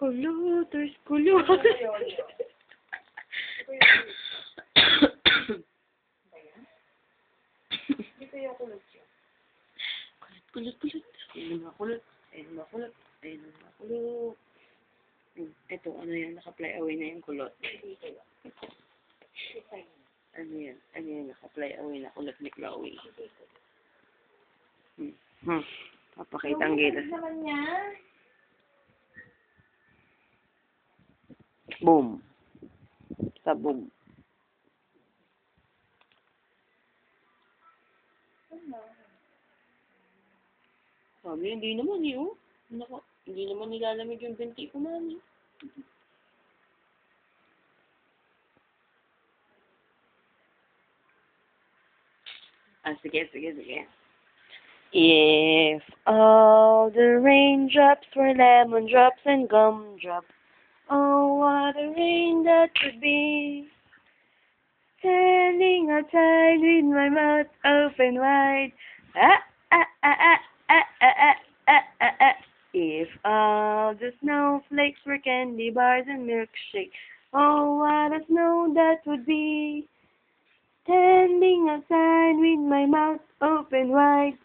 Kulot, kulot. Hindi kayo kulot yun. Kulot. Ayun na kulot. Ayun na kulot. Ayun na kulot. Ito, ano yan? Naka-fly away na yung kulot. Hindi kayo. Ano yan? Naka-fly away na kulot ni Chloe. Hindi kayo. Papakita ang gilas. naman niya. Boom. Sa boom. Sabi, hindi naman eh, oh. Nako, hindi naman nilalamig yung binti ko, mami. Sige. If all the raindrops were lemon drops and gumdrops, oh, what a rain that would be. Standing outside with my mouth open wide. If all the snowflakes were candy bars and milkshakes, oh, what a snow that would be. Standing outside with my mouth open wide.